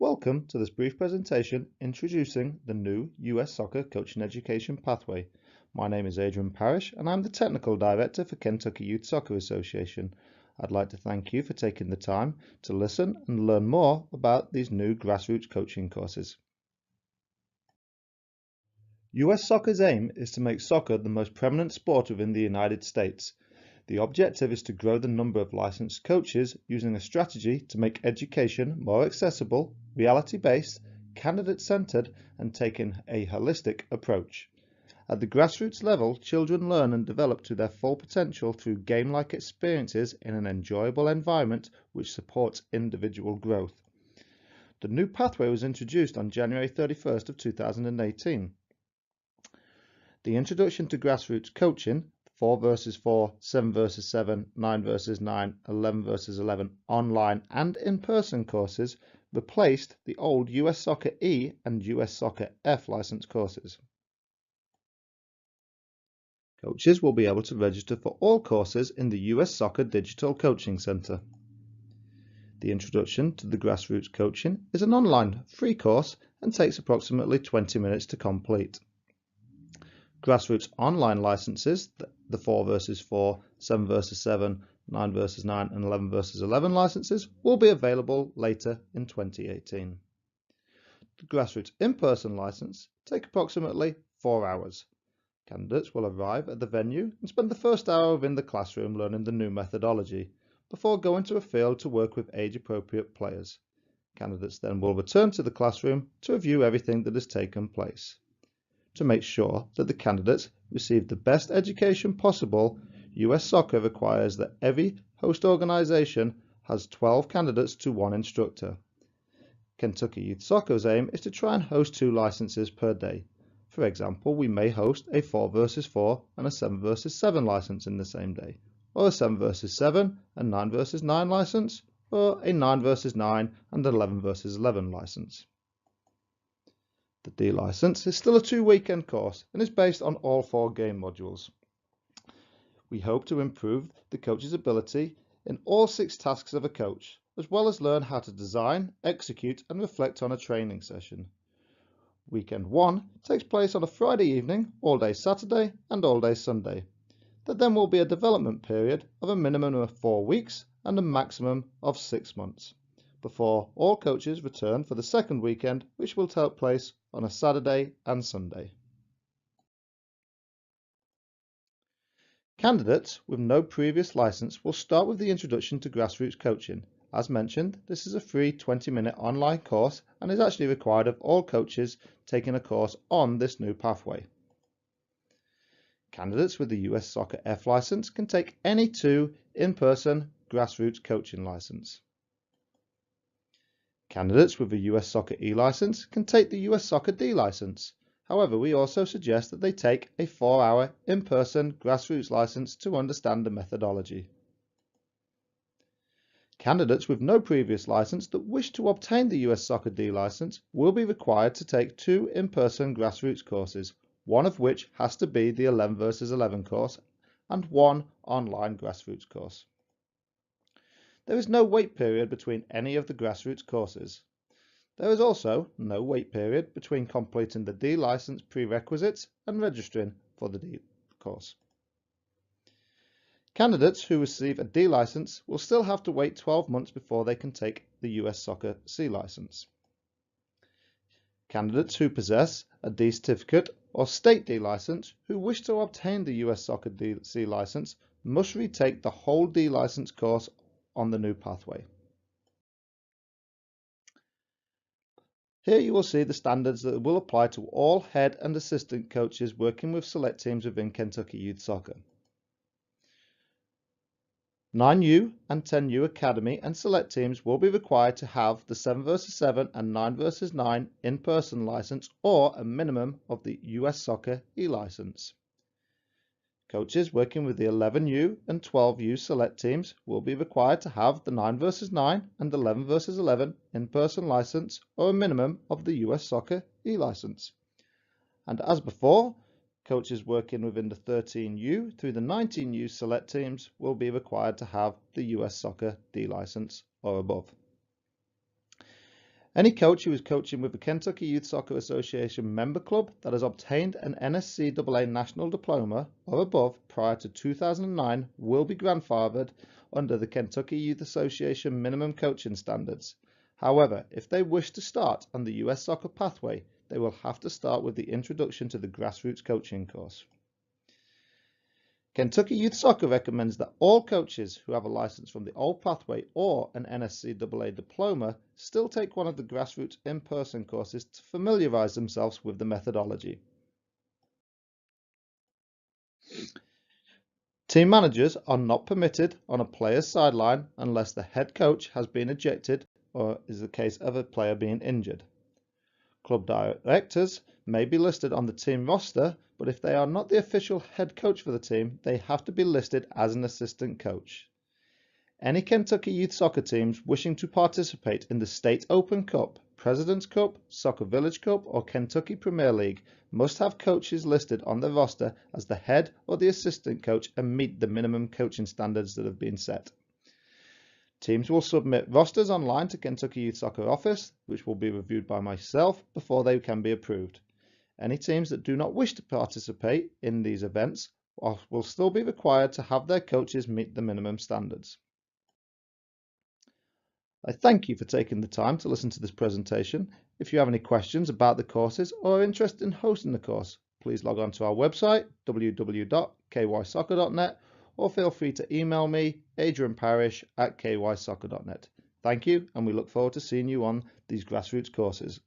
Welcome to this brief presentation introducing the new US Soccer Coaching Education Pathway. My name is Adrian Parrish and I'm the Technical Director for Kentucky Youth Soccer Association. I'd like to thank you for taking the time to listen and learn more about these new grassroots coaching courses. US Soccer's aim is to make soccer the most prevalent sport within the United States. The objective is to grow the number of licensed coaches using a strategy to make education more accessible, reality-based, candidate-centered, and taking a holistic approach. At the grassroots level, children learn and develop to their full potential through game-like experiences in an enjoyable environment which supports individual growth. The new pathway was introduced on January 31st of 2018. The Introduction to Grassroots Coaching 4 versus 4, 7 versus 7, 9 versus 9, 11 versus 11 online and in-person courses replaced the old US Soccer E and US Soccer F license courses. Coaches will be able to register for all courses in the US Soccer Digital Coaching Center. The Introduction to the Grassroots Coaching is an online free course and takes approximately 20 minutes to complete. Grassroots online licenses, the 4 versus 4, 7 versus 7, 9 versus 9 and 11 versus 11 licenses will be available later in 2018. The grassroots in-person license take approximately 4 hours. Candidates will arrive at the venue and spend the first hour within the classroom learning the new methodology before going to a field to work with age-appropriate players. Candidates then will return to the classroom to review everything that has taken place. To make sure that the candidates receive the best education possible, US Soccer requires that every host organization has 12 candidates to 1 instructor. Kentucky Youth Soccer's aim is to try and host 2 licenses per day. For example, we may host a 4 versus 4 and a 7 versus 7 license in the same day, or a 7 versus 7 and 9 versus 9 license, or a 9 versus 9 and 11 versus 11 license. The D license is still a 2-weekend course and is based on all 4 game modules. We hope to improve the coach's ability in all 6 tasks of a coach, as well as learn how to design, execute and reflect on a training session. Weekend 1 takes place on a Friday evening, all day Saturday and all day Sunday. There then will be a development period of a minimum of 4 weeks and a maximum of 6 months, before all coaches return for the second weekend, which will take place on a Saturday and Sunday. Candidates with no previous license will start with the Introduction to Grassroots Coaching. As mentioned, this is a free 20-minute online course and is actually required of all coaches taking a course on this new pathway. Candidates with the US Soccer F license can take any 2 in-person grassroots coaching license. Candidates with a US Soccer E license can take the US Soccer D license. However, we also suggest that they take a 4-hour in-person grassroots license to understand the methodology. Candidates with no previous license that wish to obtain the US Soccer D license will be required to take 2 in-person grassroots courses, one of which has to be the 11 versus 11 course and 1 online grassroots course. There is no wait period between any of the grassroots courses. There is also no wait period between completing the D license prerequisites and registering for the D course. Candidates who receive a D license will still have to wait 12 months before they can take the US Soccer C license. Candidates who possess a D certificate or state D license who wish to obtain the US Soccer D C license must retake the whole D license course on the new pathway. Here you will see the standards that will apply to all head and assistant coaches working with select teams within Kentucky Youth Soccer. 9U and 10U Academy and select teams will be required to have the 7 versus 7 and 9 versus 9 in-person license or a minimum of the US Soccer E license. Coaches working with the 11U and 12U select teams will be required to have the 9 versus 9 and 11 versus 11 in-person license or a minimum of the US Soccer E license. And as before, coaches working within the 13U through the 19U select teams will be required to have the US Soccer D license or above. Any coach who is coaching with the Kentucky Youth Soccer Association member club that has obtained an NSCAA National Diploma or above prior to 2009 will be grandfathered under the Kentucky Youth Association minimum coaching standards. However, if they wish to start on the US Soccer pathway, they will have to start with the Introduction to the Grassroots Coaching course. Kentucky Youth Soccer recommends that all coaches who have a license from the old pathway or an NSCAA diploma still take one of the grassroots in-person courses to familiarize themselves with the methodology. Team managers are not permitted on a player's sideline unless the head coach has been ejected or is the case of a player being injured. Club directors may be listed on the team roster, but if they are not the official head coach for the team, they have to be listed as an assistant coach. Any Kentucky youth soccer teams wishing to participate in the State Open Cup, President's Cup, Soccer Village Cup, or Kentucky Premier League must have coaches listed on their roster as the head or the assistant coach and meet the minimum coaching standards that have been set. Teams will submit rosters online to Kentucky Youth Soccer Office, which will be reviewed by myself before they can be approved. Any teams that do not wish to participate in these events will still be required to have their coaches meet the minimum standards. I thank you for taking the time to listen to this presentation. If you have any questions about the courses or are interested in hosting the course, please log on to our website, www.kysoccer.net, or feel free to email me, adrianparish@kysoccer.net. Thank you, and we look forward to seeing you on these grassroots courses.